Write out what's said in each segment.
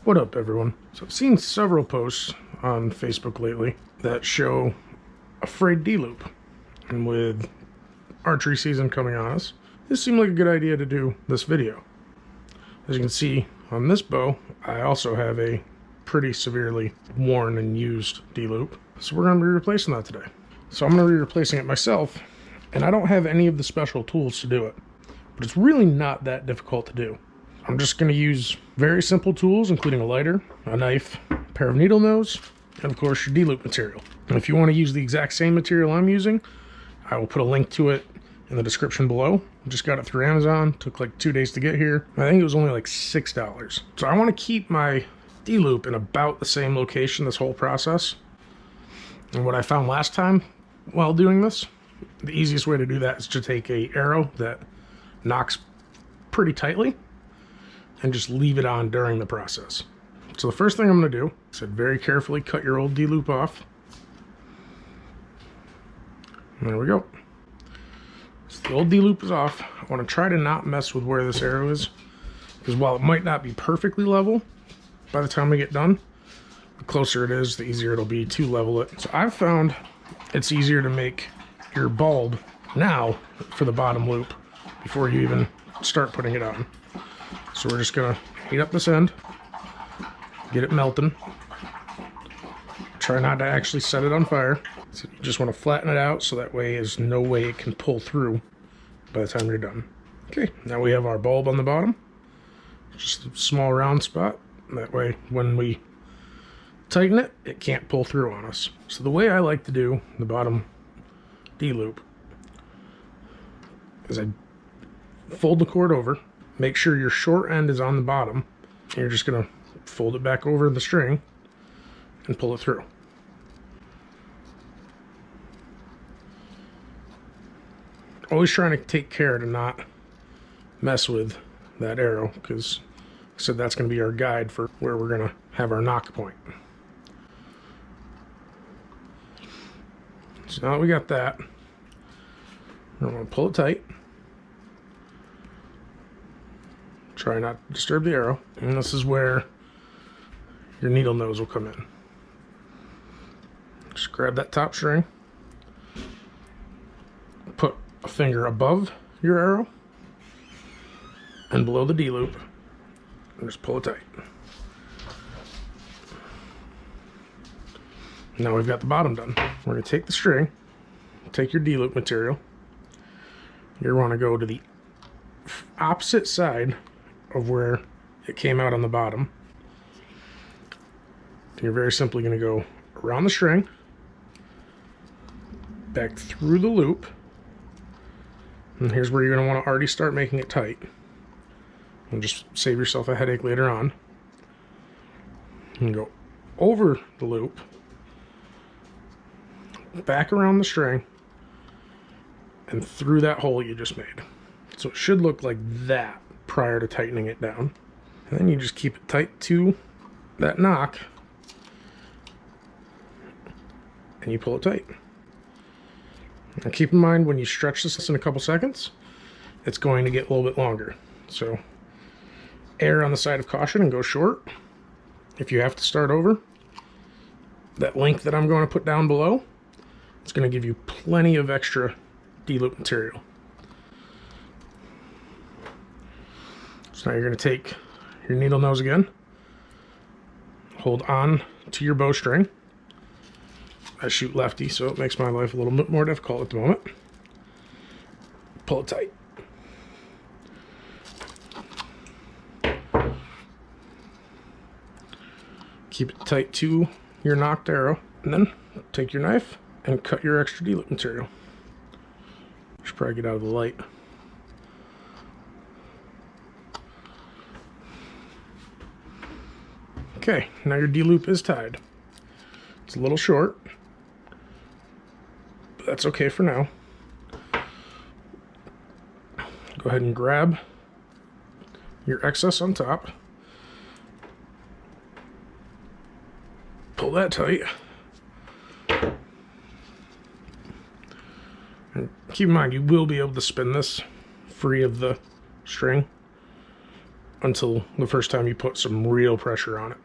What up, everyone? So I've seen several posts on Facebook lately that show a frayed D-loop, and with archery season coming on us, this seemed like a good idea to do this video. As you can see on this bow, I also have a pretty severely worn and used D-loop, so we're going to be replacing that today. So I'm going to be replacing it myself, and I don't have any of the special tools to do it, but it's really not that difficult to do. I'm just going to use very simple tools, including a lighter, a knife, a pair of needle nose, and of course your D-loop material. And if you want to use the exact same material I'm using, I will put a link to it in the description below. I just got it through Amazon, took like 2 days to get here. I think it was only like $6. So I want to keep my D-loop in about the same location this whole process. And what I found last time while doing this, the easiest way to do that is to take a arrow that knocks pretty tightly and just leave it on during the process. So the first thing I'm going to do is very carefully cut your old D-loop off. And there we go. So the old D-loop is off. I want to try to not mess with where this arrow is, because while it might not be perfectly level by the time we get done, the closer it is, the easier it'll be to level it. So I've found it's easier to make your bulb now for the bottom loop before you even start putting it on. So we're just gonna heat up this end, get it melting. Try not to actually set it on fire. So you just want to flatten it out so that way there's no way it can pull through by the time you're done. Okay, now we have our bulb on the bottom. Just a small round spot. That way when we tighten it, it can't pull through on us. So the way I like to do the bottom D-loop is I fold the cord over. Make sure your short end is on the bottom, and you're just going to fold it back over the string and pull it through. Always trying to take care to not mess with that arrow, because like I said, that's going to be our guide for where we're going to have our knock point. So now that we got that, we're going to pull it tight. Try not to disturb the arrow, and this is where your needle nose will come in. Just grab that top string, put a finger above your arrow and below the D-loop, and just pull it tight. Now we've got the bottom done. We're going to take the string, take your D-loop material. You want to go to the opposite side of where it came out on the bottom. You're very simply going to go around the string, back through the loop, and here's where you're going to want to already start making it tight, and just save yourself a headache later on. And go over the loop, back around the string, and through that hole you just made. So it should look like that prior to tightening it down. And then you just keep it tight to that knock, and you pull it tight. And keep in mind, when you stretch this in a couple seconds, it's going to get a little bit longer. So err on the side of caution and go short. If you have to start over, that link that I'm going to put down below, it's going to give you plenty of extra D-loop material. So now you're going to take your needle nose again, hold on to your bowstring. I shoot lefty, so it makes my life a little bit more difficult at the moment. Pull it tight. Keep it tight to your knocked arrow, and then take your knife and cut your extra D-loop material. Should probably get out of the light. Okay, now your D-loop is tied. It's a little short, but that's okay for now. Go ahead and grab your excess on top. Pull that tight. And keep in mind, you will be able to spin this free of the string until the first time you put some real pressure on it.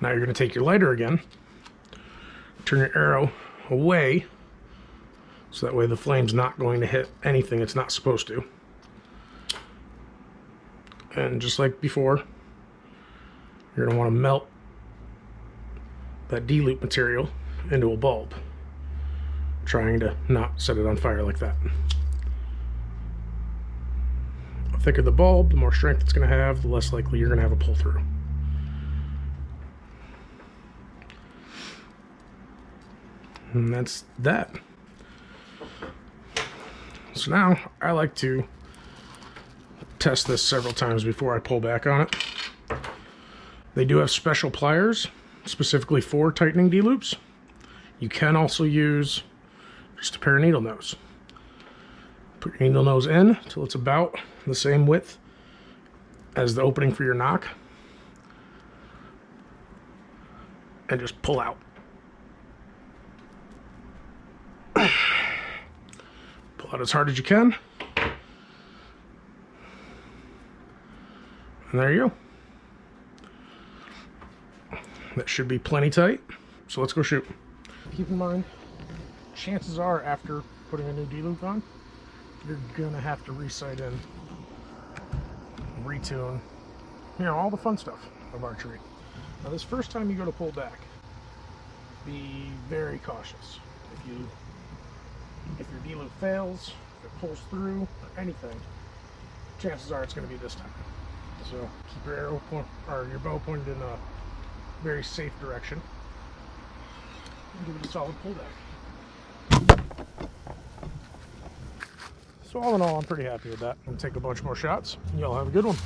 Now you're going to take your lighter again, turn your arrow away, so that way the flame's not going to hit anything it's not supposed to. And just like before, you're going to want to melt that D-loop material into a bulb, trying to not set it on fire like that. The thicker the bulb, the more strength it's going to have, the less likely you're going to have a pull through. And that's that. So now I like to test this several times before I pull back on it. They do have special pliers specifically for tightening D-loops. You can also use just a pair of needle nose. Put your needle nose in till it's about the same width as the opening for your knock, and just pull out. Pull out as hard as you can. And there you go. That should be plenty tight. So let's go shoot. Keep in mind, chances are after putting a new D-loop on, you're gonna have to re-sight in, retune, you know, all the fun stuff of archery. Now this first time you go to pull back, be very cautious. If your D-loop fails, if it pulls through, or anything, chances are it's going to be this time. So keep your arrow or your bow pointed in a very safe direction, and give it a solid pullback. So all in all, I'm pretty happy with that. I'm going to take a bunch more shots, and y'all have a good one.